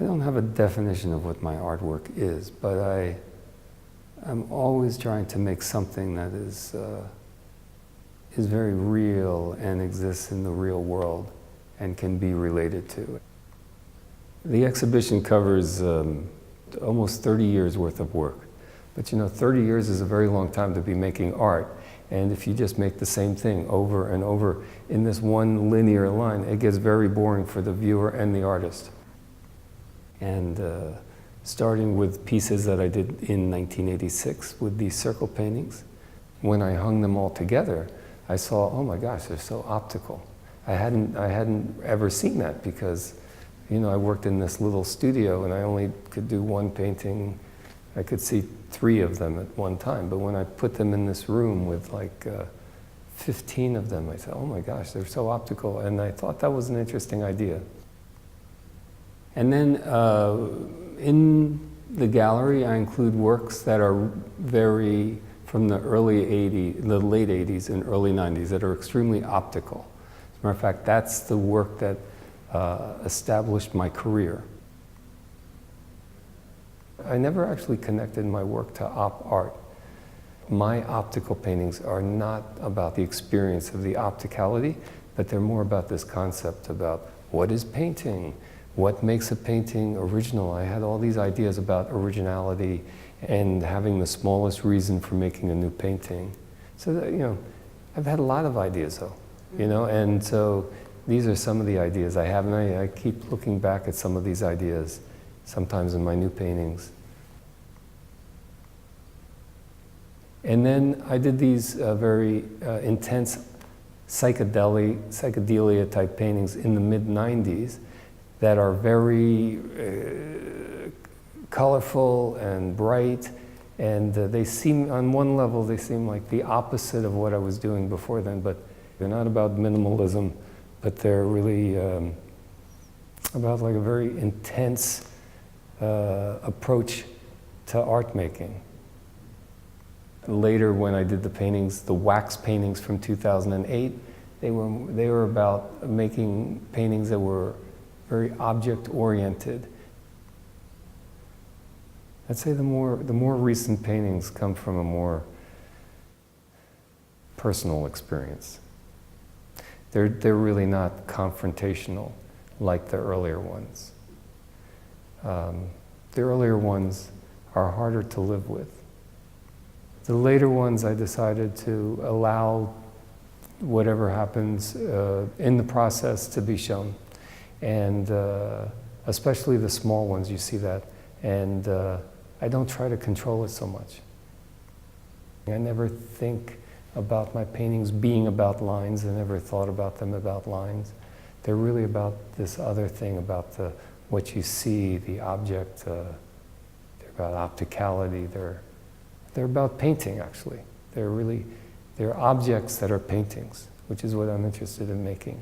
I don't have a definition of what my artwork is, but I'm always trying to make something that is very real and exists in the real world and can be related to. The exhibition covers almost 30 years worth of work. But 30 years is a very long time to be making art. And if you just make the same thing over and over in this one linear line, it gets very boring for the viewer and the artist. And starting with pieces that I did in 1986 with these circle paintings, when I hung them all together, I saw, oh my gosh, they're so optical. I hadn't ever seen that because, I worked in this little studio and I only could do one painting. I could see 3 of them at one time, but when I put them in this room with like 15 of them, I said, oh my gosh, they're so optical, and I thought that was an interesting idea. And then in the gallery, I include works that are very from the late 80s and early 90s that are extremely optical. As a matter of fact, that's the work that established my career. I never actually connected my work to op art. My optical paintings are not about the experience of the opticality, but they're more about this concept about what is painting, what makes a painting original. I had all these ideas about originality and having the smallest reason for making a new painting. So that, I've had a lot of ideas though, and so these are some of the ideas I have, and I keep looking back at some of these ideas, sometimes in my new paintings. And then I did these very intense psychedelia type paintings in the mid-90s that are very colorful and bright, and they seem, on one level, they seem like the opposite of what I was doing before then, but they're not about minimalism, but they're really about like a very intense approach to art making. Later, when I did the paintings, the wax paintings from 2008, they were about making paintings that were very object-oriented. I'd say the more recent paintings come from a more personal experience. They're really not confrontational like the earlier ones. The earlier ones are harder to live with. The later ones, I decided to allow whatever happens in the process to be shown. And especially the small ones, you see that. And I don't try to control it so much. I never think about my paintings being about lines. I never thought about them about lines. They're really about this other thing, about what you see, the object. They're about opticality. They're about painting, actually. They're objects that are paintings, which is what I'm interested in making.